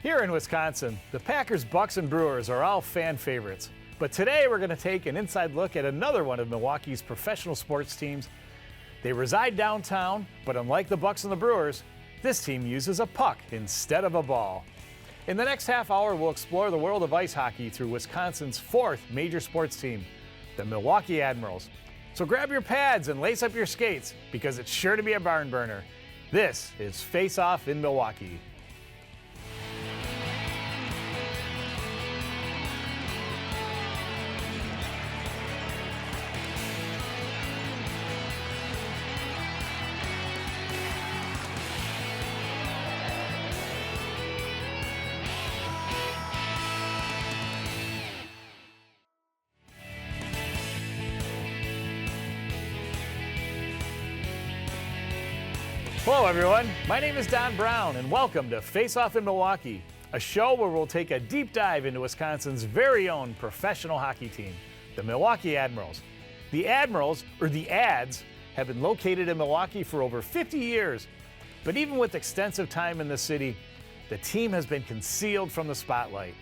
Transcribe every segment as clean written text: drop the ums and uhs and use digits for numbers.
Here in Wisconsin, the Packers, Bucks, and Brewers are all fan favorites. But today we're going to take an inside look at another one of Milwaukee's professional sports teams. They reside downtown, but unlike the Bucks and the Brewers, this team uses a puck instead of a ball. In the next half hour, we'll explore the world of ice hockey through Wisconsin's fourth major sports team, the Milwaukee Admirals. So grab your pads and lace up your skates, because it's sure to be a barn burner. This is Face-Off in Milwaukee. Hello everyone, my name is Don Brown and welcome to Face-Off in Milwaukee, a show where we'll take a deep dive into Wisconsin's very own professional hockey team, the Milwaukee Admirals. The Admirals, or the Ads, have been located in Milwaukee for over 50 years, but even with extensive time in the city, the team has been concealed from the spotlight.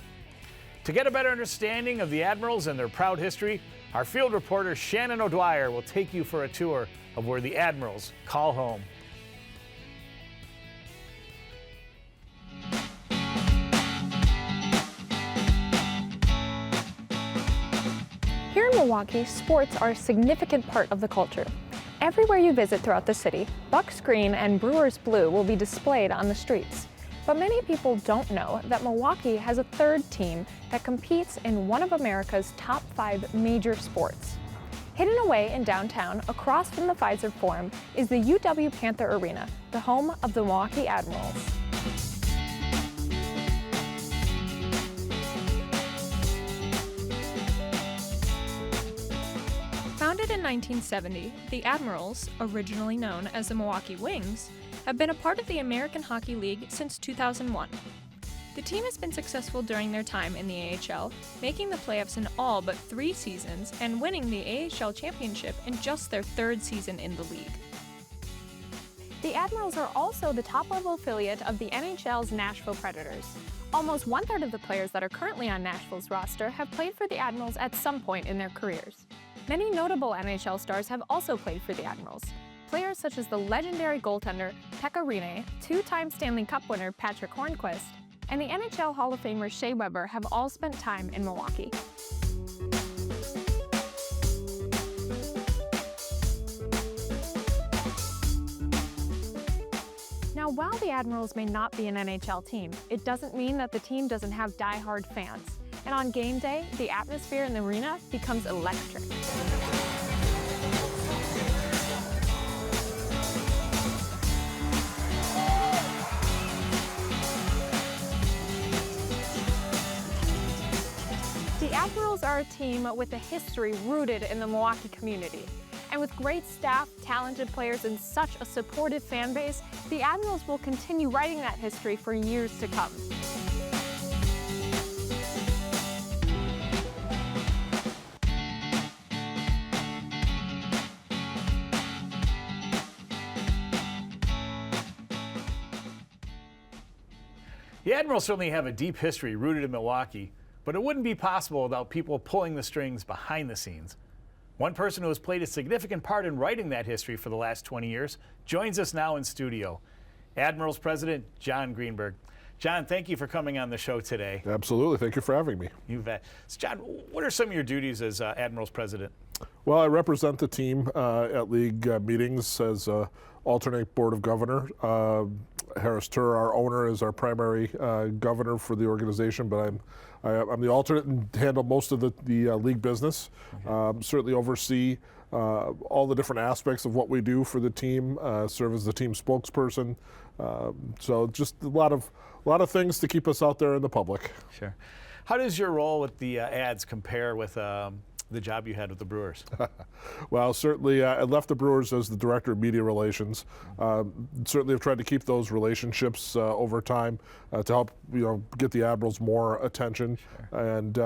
To get a better understanding of the Admirals and their proud history, our field reporter Shannon O'Dwyer will take you for a tour of where the Admirals call home. Here in Milwaukee, sports are a significant part of the culture. Everywhere you visit throughout the city, Bucks Green and Brewers Blue will be displayed on the streets. But many people don't know that Milwaukee has a third team that competes in one of America's top 5 major sports. Hidden away in downtown, across from the Fiserv Forum, is the UW Panther Arena, the home of the Milwaukee Admirals. Founded in 1970, the Admirals, originally known as the Milwaukee Wings, have been a part of the American Hockey League since 2001. The team has been successful during their time in the AHL, making the playoffs in all but 3 seasons and winning the AHL championship in just their 3rd season in the league. The Admirals are also the top-level affiliate of the NHL's Nashville Predators. Almost 1/3 of the players that are currently on Nashville's roster have played for the Admirals at some point in their careers. Many notable NHL stars have also played for the Admirals. Players such as the legendary goaltender Pekka Rinne, 2-time Stanley Cup winner Patrick Hornqvist, and the NHL Hall of Famer Shea Weber have all spent time in Milwaukee. Now, while the Admirals may not be an NHL team, it doesn't mean that the team doesn't have die-hard fans. And on game day, the atmosphere in the arena becomes electric. The Admirals are a team with a history rooted in the Milwaukee community. And with great staff, talented players, and such a supportive fan base, the Admirals will continue writing that history for years to come. The Admirals certainly have a deep history rooted in Milwaukee, but it wouldn't be possible without people pulling the strings behind the scenes. One person who has played a significant part in writing that history for the last 20 years joins us now in studio. Admirals President John Greenberg. John, thank you for coming on the show today. Absolutely. Thank you for having me. You bet. So John, what are some of your duties as Admirals President? Well, I represent the team at league meetings as alternate board of governor. Harris Turr, our owner, is our primary governor for the organization, but I'm the alternate and handle most of the league business. Okay. Certainly oversee all the different aspects of what we do for the team, serve as the team spokesperson. So just a lot of things to keep us out there in the public. Sure. How does your role with the Ads compare with the job you had with the Brewers? Well, certainly I left the Brewers as the director of media relations. Certainly have tried to keep those relationships over time to help get the Admirals more attention. Sure. And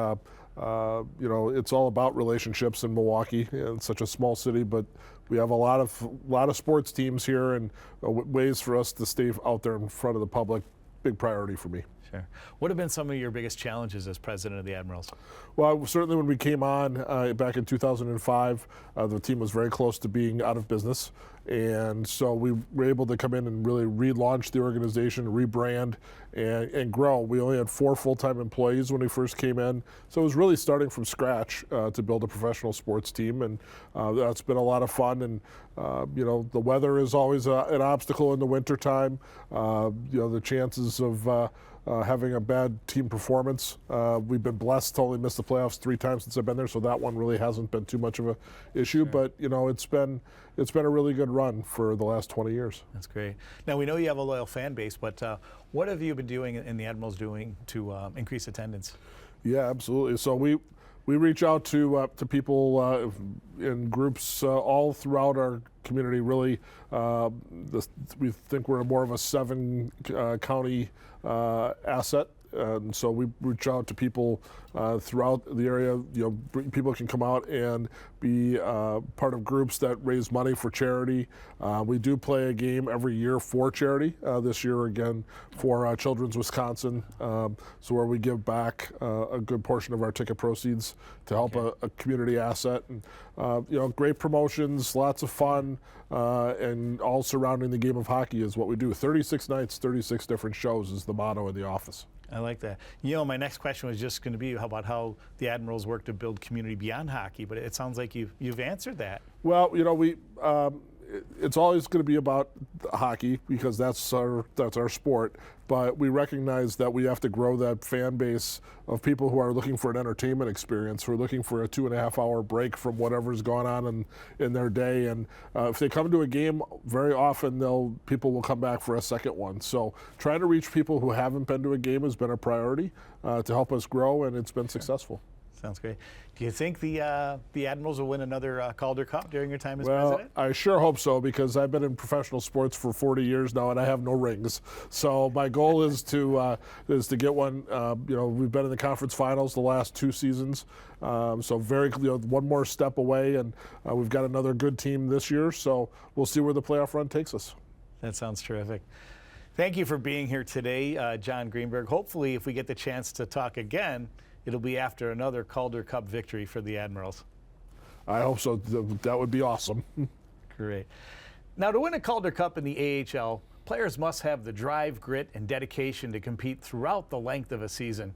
it's all about relationships in Milwaukee. It's such a small city, but we have a lot of sports teams here, and ways for us to stay out there in front of the public. Big priority for me. Sure. What have been some of your biggest challenges as president of the Admirals? Well, certainly when we came on back in 2005, the team was very close to being out of business. And so we were able to come in and really relaunch the organization, rebrand, and grow. We only had 4 full-time employees when we first came in. So it was really starting from scratch to build a professional sports team. And that's been a lot of fun. And, the weather is always an obstacle in the wintertime. The chances of having a bad team performance. We've been blessed to only miss the playoffs 3 times since I've been there, so that one really hasn't been too much of an issue. Sure. But it's been a really good run for the last 20 years. That's great. Now we know you have a loyal fan base, but what have you been doing and the Admirals doing to increase attendance? Yeah, absolutely. So we reach out to people in groups all throughout our community. Really, we think we're more of a 7 county asset. And so we reach out to people throughout the area. People can come out and be part of groups that raise money for charity. We do play a game every year for charity. This year, again, for Children's Wisconsin, so where we give back a good portion of our ticket proceeds to help a community asset. And great promotions, lots of fun, and all surrounding the game of hockey is what we do. 36 nights, 36 different shows is the motto in the office. I like that. My next question was just going to be about how the Admirals work to build community beyond hockey, but it sounds like you've answered that. Well, it's always going to be about hockey because that's our sport. But we recognize that we have to grow that fan base of people who are looking for an entertainment experience, who are looking for a 2.5-hour break from whatever's going on in their day. And if they come to a game, very often people will come back for a second one. So trying to reach people who haven't been to a game has been a priority to help us grow, and it's been successful. Sounds great. Do you think the Admirals will win another Calder Cup during your time as president? I sure hope so, because I've been in professional sports for 40 years now, and I have no rings. So my goal is to get one. We've been in the conference finals the last 2 seasons, so very one more step away, and we've got another good team this year. So we'll see where the playoff run takes us. That sounds terrific. Thank you for being here today, John Greenberg. Hopefully, if we get the chance to talk again, it'll be after another Calder Cup victory for the Admirals. I hope so. That would be awesome. Great. Now, to win a Calder Cup in the AHL, players must have the drive, grit, and dedication to compete throughout the length of a season.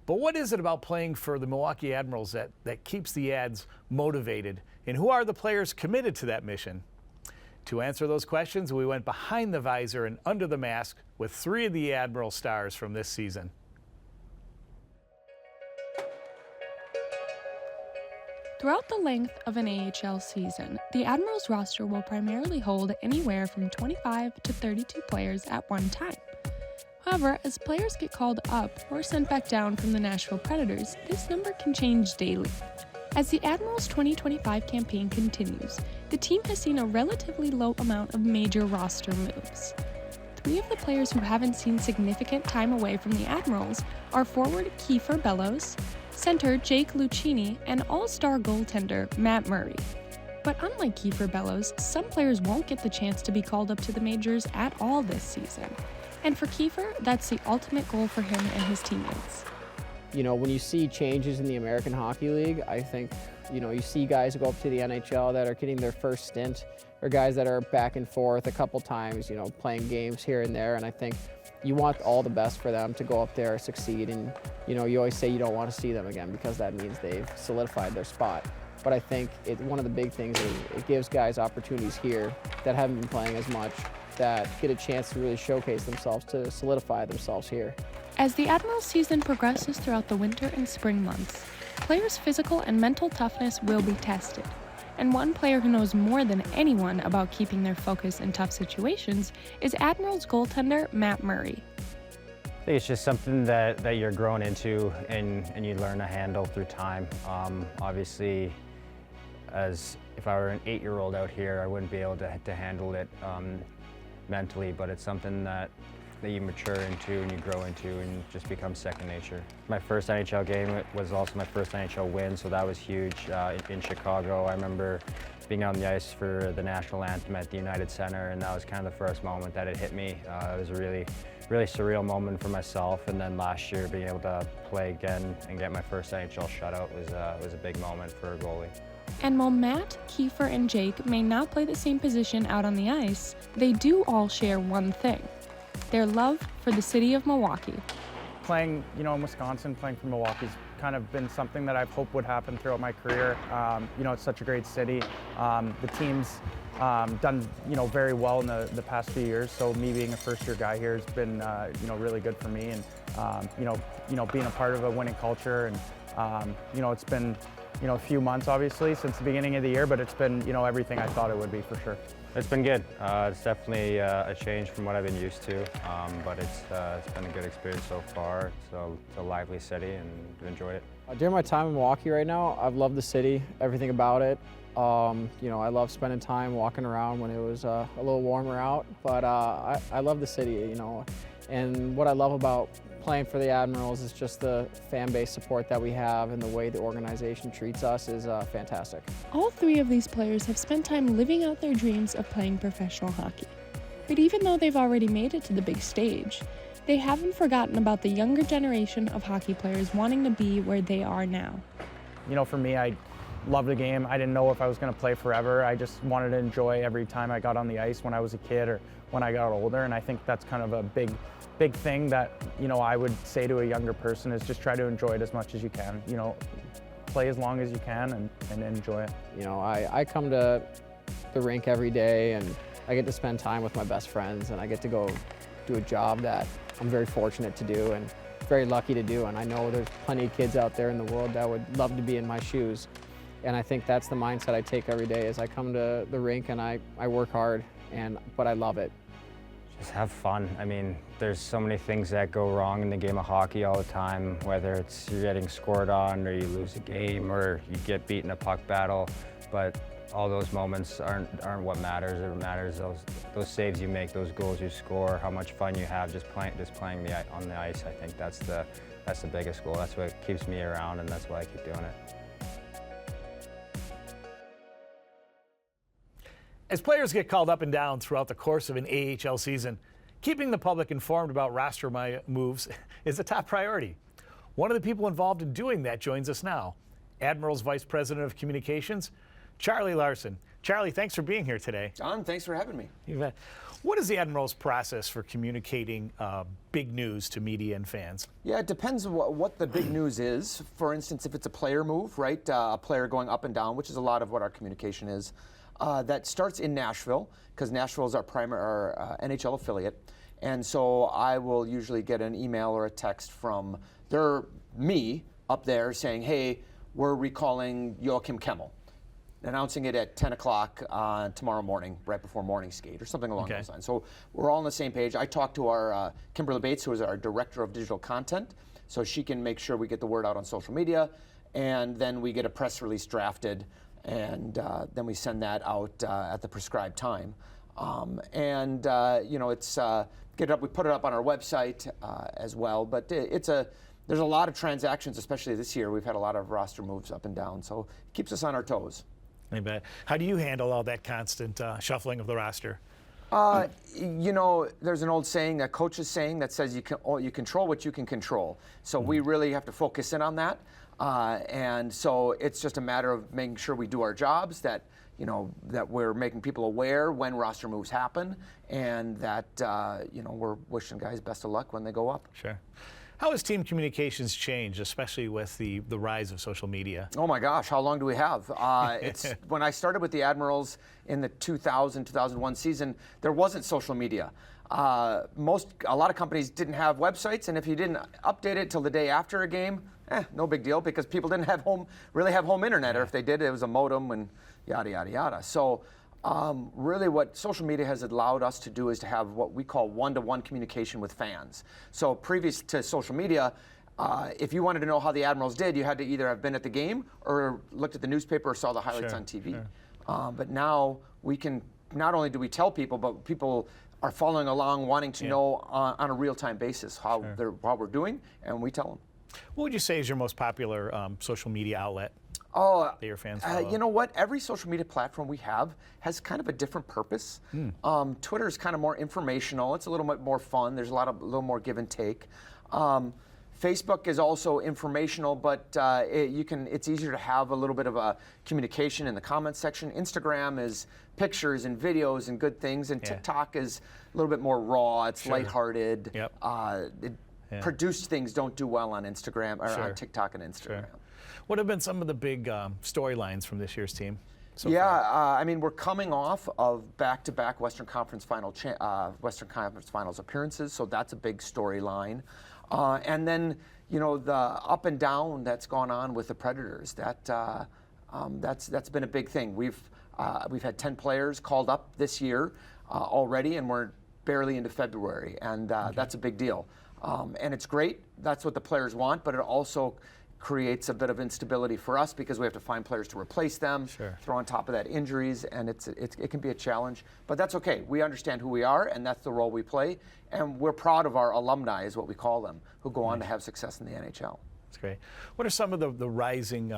But what is it about playing for the Milwaukee Admirals that keeps the Ads motivated? And who are the players committed to that mission? To answer those questions, we went behind the visor and under the mask with 3 of the Admiral stars from this season. Throughout the length of an AHL season, the Admirals roster will primarily hold anywhere from 25 to 32 players at one time. However, as players get called up or sent back down from the Nashville Predators, this number can change daily. As the Admirals' 2025 campaign continues, the team has seen a relatively low amount of major roster moves. 3 of the players who haven't seen significant time away from the Admirals are forward Kiefer Bellows, center Jake Lucchini, and all-star goaltender Matt Murray. But unlike Kiefer Bellows, some players won't get the chance to be called up to the majors at all this season. And for Kiefer, that's the ultimate goal for him and his teammates. When you see changes in the American Hockey League, I think, you see guys go up to the NHL that are getting their first stint, or guys that are back and forth a couple times, playing games here and there. And I think you want all the best for them to go up there, succeed, and you always say you don't want to see them again because that means they've solidified their spot. But I think one of the big things is it gives guys opportunities here that haven't been playing as much, that get a chance to really showcase themselves, to solidify themselves here. As the Admirals season progresses throughout the winter and spring months, players' physical and mental toughness will be tested. And one player who knows more than anyone about keeping their focus in tough situations is Admirals goaltender Matt Murray. I think it's just something that you're growing into and you learn to handle through time. Obviously, as if I were an 8-year-old out here, I wouldn't be able to handle it mentally, but it's something that you mature into and you grow into and just becomes second nature. My first NHL game was also my first NHL win, so that was huge in Chicago. I remember being on the ice for the national anthem at the United Center, and that was kind of the first moment that it hit me. It was a really surreal moment for myself, and then last year being able to play again and get my first NHL shutout was a big moment for a goalie. And while Matt, Kiefer, and Jake may not play the same position out on the ice, they do all share one thing: their love for the city of Milwaukee. Playing, in Wisconsin, playing for Milwaukee's kind of been something that I've hoped would happen throughout my career. It's such a great city. The team's done, very well in the past few years. So me being a first-year guy here has been, really good for me. And, being a part of a winning culture. And, it's been, a few months, obviously, since the beginning of the year, but it's been, everything I thought it would be for sure. It's been good. It's definitely a change from what I've been used to, but it's been a good experience so far. It's a lively city, and I've enjoyed it. During my time in Milwaukee right now, I've loved the city, everything about it. I love spending time walking around when it was a little warmer out, but I love the city, and what I love about playing for the Admirals is just the fan base support that we have, and the way the organization treats us is fantastic. All three of these players have spent time living out their dreams of playing professional hockey. But even though they've already made it to the big stage, they haven't forgotten about the younger generation of hockey players wanting to be where they are now. For me, I love the game. I didn't know if I was going to play forever. I just wanted to enjoy every time I got on the ice when I was a kid or when I got older, and I think that's kind of a big thing that, I would say to a younger person is just try to enjoy it as much as you can. Play as long as you can and enjoy it. I come to the rink every day, and I get to spend time with my best friends, and I get to go do a job that I'm very fortunate to do and very lucky to do. And I know there's plenty of kids out there in the world that would love to be in my shoes. And I think that's the mindset I take every day. Is I come to the rink and I work hard, but I love it. Just have fun. I mean, there's so many things that go wrong in the game of hockey all the time, whether it's you're getting scored on or you lose a game or you get beat in a puck battle, but all those moments aren't what matters. It matters those saves you make, those goals you score, how much fun you have just playing on the ice. I think that's the biggest goal. That's what keeps me around, and that's why I keep doing it. As players get called up and down throughout the course of an AHL season, keeping the public informed about roster moves is a top priority. One of the people involved in doing that joins us now, Admirals Vice President of Communications, Charlie Larson. Charlie, thanks for being here today. John, thanks for having me. You bet. What is the Admirals' process for communicating big news to media and fans? Yeah, it depends on what the big news is. For instance, if it's a player move, right, a player going up and down, which is a lot of what our communication is, that starts in Nashville, because Nashville is our primary NHL affiliate. And so I will usually get an email or a text from me up there saying, hey, we're recalling Joachim Kemmel, announcing it at 10 o'clock tomorrow morning, right before morning skate, or something along those lines. So we're all on the same page. I talked to our Kimberly Bates, who is our Director of Digital Content, so she can make sure we get the word out on social media, and then we get a press release drafted, and then we send that out at the prescribed time. It's get it up. We put it up on our website as well. But there's a lot of transactions, especially this year. We've had a lot of roster moves up and down, so it keeps us on our toes. I bet. How do you handle all that constant shuffling of the roster? There's an old saying, a coach's saying, that says you control what you can control. So we really have to focus in on that. And so it's just a matter of making sure we do our jobs, that we're making people aware when roster moves happen, and that we're wishing guys best of luck when they go up. Sure. How has team communications changed, especially with the rise of social media? Oh my gosh, how long do we have? When I started with the Admirals in the 2000-2001 season, there wasn't social media. A lot of companies didn't have websites, and if you didn't update it till the day after a game, no big deal, because people didn't have home internet, or if they did, it was a modem and yada, yada, yada. So really what social media has allowed us to do is to have what we call one-to-one communication with fans. So previous to social media, if you wanted to know how the Admirals did, you had to either have been at the game or looked at the newspaper or saw the highlights on TV. Sure. But now we can, not only do we tell people, but people are following along, wanting to know on a real-time basis how we're doing, and we tell them. What would you say is your most popular social media outlet? Oh, that your fans follow? you know what? Every social media platform we have has kind of a different purpose. Twitter is kind of more informational. It's a little bit more fun. There's a little more give and take. Facebook is also informational, but it's easier to have a little bit of a communication in the comments section. Instagram is pictures and videos and good things, and TikTok is a little bit more raw. It's lighthearted. Produced things don't do well on Instagram or on TikTok and Instagram. What have been some of the big storylines from this year's team? I mean, we're coming off of back-to-back Western Conference Finals appearances, so that's a big storyline. And then, you know, the up and down that's gone on with the Predators. That's been a big thing. We've had 10 players called up this year already, and we're barely into February, and that's a big deal. And it's great. That's what the players want, but it also creates a bit of instability for us because we have to find players to replace them, throw on top of that injuries, and it can be a challenge. But that's okay. We understand who we are, and that's the role we play. And we're proud of our alumni, is what we call them, who go on to have success in the NHL. That's great. What are some of the rising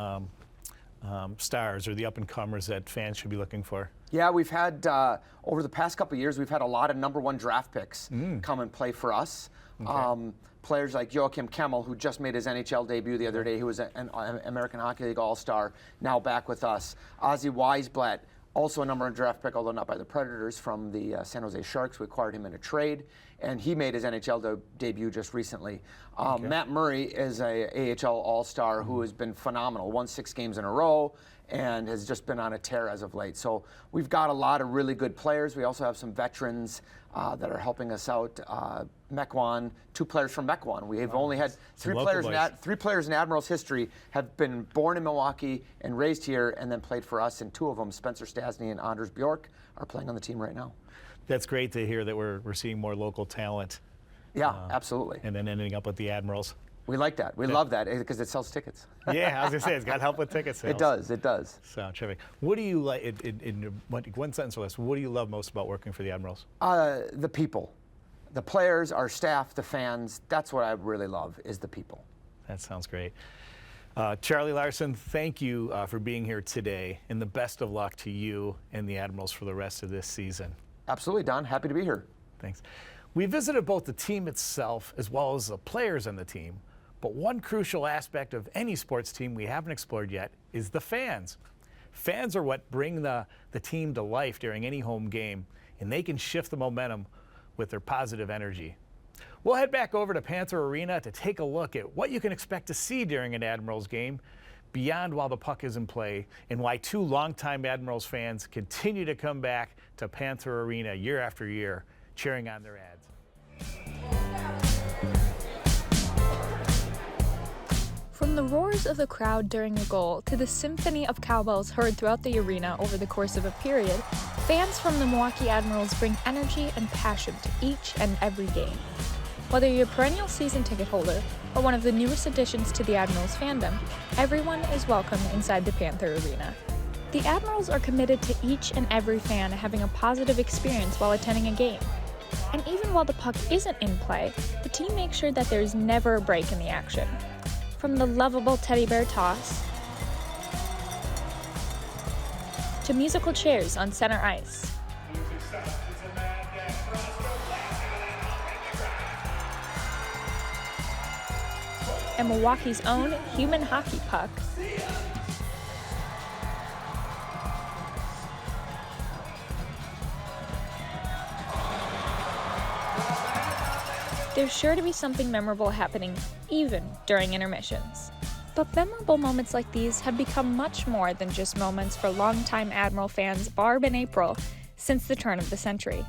stars or the up-and-comers that fans should be looking for? Yeah, we've had, over the past couple of years, we've had a lot of #1 draft picks come and play for us. Players like Joachim Kemmel, who just made his NHL debut the other day, who was an American Hockey League All-Star, now back with us. Ozzy Weisblatt, also a #1 draft pick, although not by the Predators, from the San Jose Sharks. We acquired him in a trade, and he made his NHL debut just recently. Matt Murray is a AHL All-Star who has been phenomenal, won 6 games in a row, and has just been on a tear as of late. So we've got a lot of really good players. We also have some veterans that are helping us out. Mequon, 2 players from Mequon. We have only had 3 players in Admirals history have been born in Milwaukee and raised here and then played for us, and 2 of them, Spencer Stasny and Anders Bjork, are playing on the team right now. That's great to hear that we're seeing more local talent. Yeah, absolutely. And then ending up with the Admirals. We like that. We love that because it sells tickets. Yeah, I was going to say, it's got help with ticket sales. It does, it does. So terrific. What do you like, in one sentence or less, what do you love most about working for the Admirals? The people. The players, our staff, the fans, that's what I really love, is the people. That sounds great. Charlie Larson, thank you for being here today, and the best of luck to you and the Admirals for the rest of this season. Absolutely, Don. Happy to be here. Thanks. We visited both the team itself as well as the players on the team, but one crucial aspect of any sports team we haven't explored yet is the fans. Fans are what bring the team to life during any home game, and they can shift the momentum with their positive energy. We'll head back over to Panther Arena to take a look at what you can expect to see during an Admirals game beyond while the puck is in play, and why 2 longtime Admirals fans continue to come back to Panther Arena year after year, cheering on their ads. From the roars of the crowd during a goal to the symphony of cowbells heard throughout the arena over the course of a period, fans from the Milwaukee Admirals bring energy and passion to each and every game. Whether you're a perennial season ticket holder or one of the newest additions to the Admirals fandom, everyone is welcome inside the Panther Arena. The Admirals are committed to each and every fan having a positive experience while attending a game. And even while the puck isn't in play, the team makes sure that there's never a break in the action. From the lovable teddy bear toss to musical chairs on center ice. And Milwaukee's own human hockey puck. There's sure to be something memorable happening even during intermissions. But memorable moments like these have become much more than just moments for longtime Admiral fans Barb and April since the turn of the century.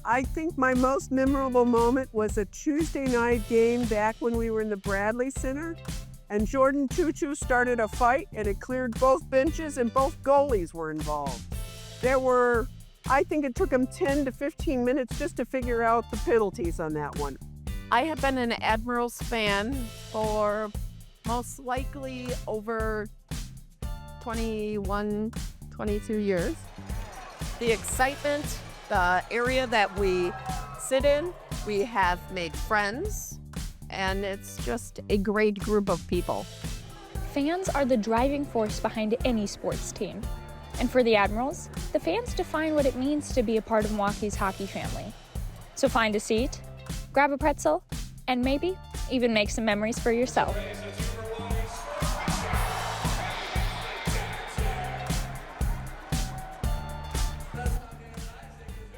I think my most memorable moment was a Tuesday night game back when we were in the Bradley Center, and Jordan Choo-Choo started a fight, and it cleared both benches, and both goalies were involved. I think it took them 10 to 15 minutes just to figure out the penalties on that one. I have been an Admirals fan for most likely over 21, 22 years. The excitement, the area that we sit in, we have made friends, and it's just a great group of people. fans are the driving force behind any sports team. And for the Admirals, the fans define what it means to be a part of Milwaukee's hockey family. So find a seat, grab a pretzel, and maybe even make some memories for yourself.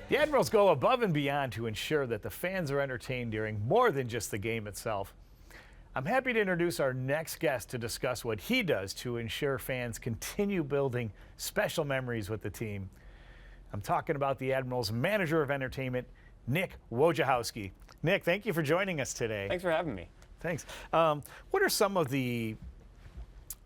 The Admirals go above and beyond to ensure that the fans are entertained during more than just the game itself. I'm happy to introduce our next guest to discuss what he does to ensure fans continue building special memories with the team. I'm talking about the Admirals' manager of entertainment, Nick Wojciechowski. Nick, thank you for joining us today. Thanks for having me. Thanks. What are some of the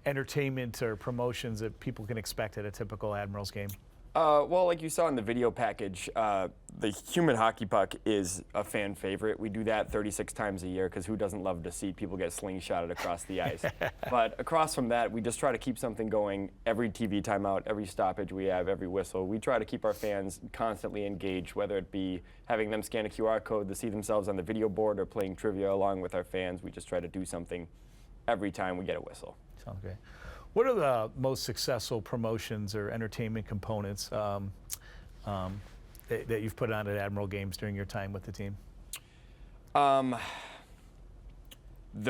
entertainment or promotions that people can expect at a typical Admirals game? Well, like you saw in the video package, the human hockey puck is a fan favorite. We do that 36 times a year because who doesn't love to see people get slingshotted across the ice? But across from that, we just try to keep something going every TV timeout, every stoppage we have, every whistle. We try to keep our fans constantly engaged, whether it be having them scan a QR code to see themselves on the video board or playing trivia along with our fans. We just try to do something every time we get a whistle. Sounds great. What are the most successful promotions or entertainment components that you've put on at Admiral games during your time with the team? The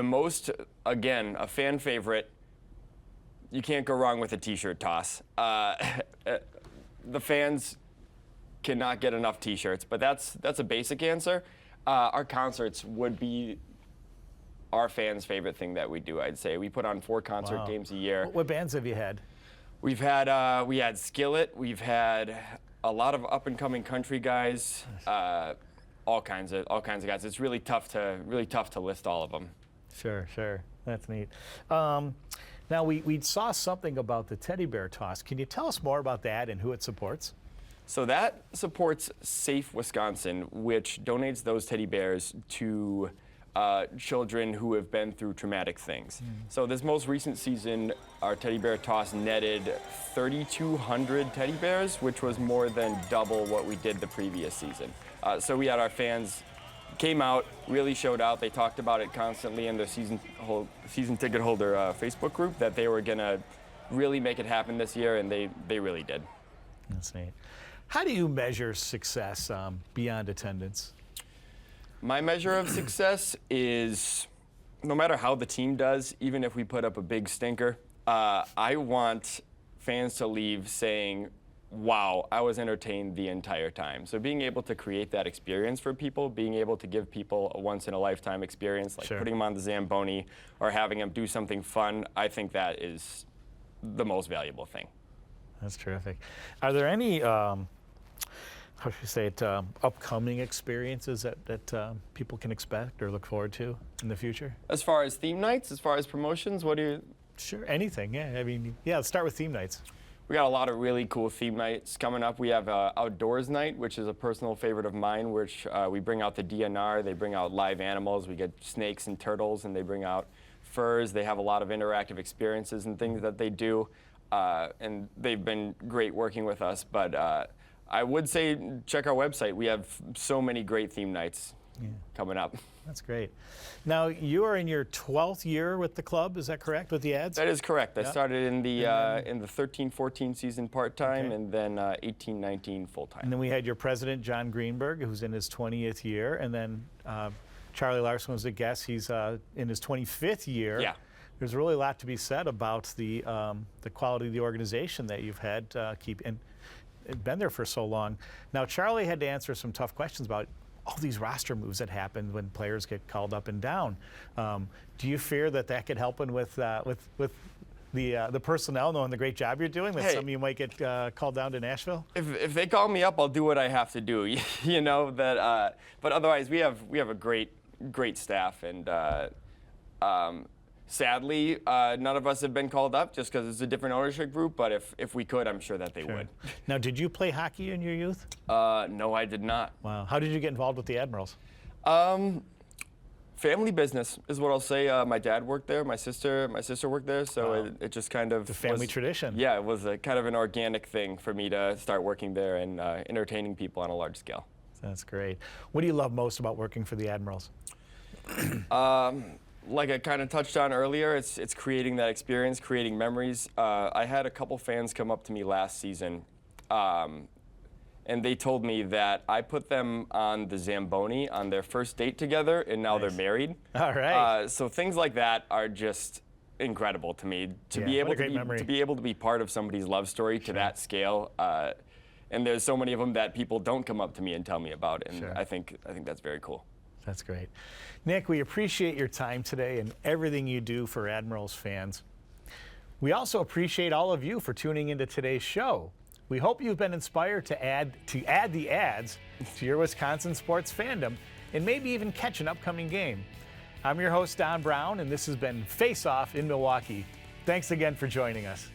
most, again, a fan favorite, you can't go wrong with a t-shirt toss. The fans cannot get enough t-shirts, but that's a basic answer. Our concerts would be our fans' favorite thing that we do, I'd say. We put on 4 concert games a year. What bands have you had? We've had, we had Skillet, we've had a lot of up-and-coming country guys, all kinds of guys. It's really tough to list all of them. Sure, that's neat. Now we saw something about the teddy bear toss. Can you tell us more about that and who it supports? So that supports Safe Wisconsin, which donates those teddy bears to children who have been through traumatic things. So this most recent season, our teddy bear toss netted 3,200 teddy bears, which was more than double what we did the previous season. So we had our fans came out, really showed out. They talked about it constantly in their season ticket holder Facebook group that they were gonna really make it happen this year, and they really did. That's neat. How do you measure success beyond attendance? My measure of success is no matter how the team does, even if we put up a big stinker, I want fans to leave saying, wow, I was entertained the entire time. So being able to create that experience for people, being able to give people a once-in-a-lifetime experience, like putting them on the Zamboni or having them do something fun, I think that is the most valuable thing. That's terrific. Are there any how should you say it, upcoming experiences that people can expect or look forward to in the future? As far as theme nights, as far as promotions, what do you? Sure, anything, yeah. I mean, yeah, let's start with theme nights. We got a lot of really cool theme nights coming up. We have Outdoors Night, which is a personal favorite of mine, which we bring out the DNR, they bring out live animals. We get snakes and turtles, and they bring out furs. They have a lot of interactive experiences and things that they do, and they've been great working with us, but I would say check our website. We have so many great theme nights coming up. That's great. Now, you are in your 12th year with the club, is that correct, with the Ads? That is correct. I started in the 13-14 season part-time, and then 18-19 full-time. And then we had your president, John Greenberg, who's in his 20th year, and then Charlie Larson was a guest. He's in his 25th year. Yeah. There's really a lot to be said about the quality of the organization that you've had been there for so long. Now, Charlie had to answer some tough questions about all these roster moves that happen when players get called up and down. Do you fear that could happen with the personnel, knowing the great job you're doing, that some of you might get called down to Nashville? If they call me up, I'll do what I have to do. You know that. But otherwise, we have a great staff, and sadly, none of us have been called up just because it's a different ownership group, but if we could, I'm sure that they would. Now, did you play hockey in your youth? No, I did not. Wow. How did you get involved with the Admirals? Family business is what I'll say. My dad worked there. My sister worked there, so it just kind of the family tradition. Yeah, it was kind of an organic thing for me to start working there and entertaining people on a large scale. like I kind of touched on earlier, it's creating that experience, creating memories. I had a couple fans come up to me last season, and they told me that I put them on the Zamboni on their first date together, and now they're married. All right. So things like that are just incredible to me. To be able to be part of somebody's love story to that scale. And there's so many of them that people don't come up to me and tell me about, and I think that's very cool. That's great. Nick, we appreciate your time today and everything you do for Admirals fans. We also appreciate all of you for tuning into today's show. We hope you've been inspired to add the ads to your Wisconsin sports fandom and maybe even catch an upcoming game. I'm your host, Don Brown, and this has been Face Off in Milwaukee. Thanks again for joining us.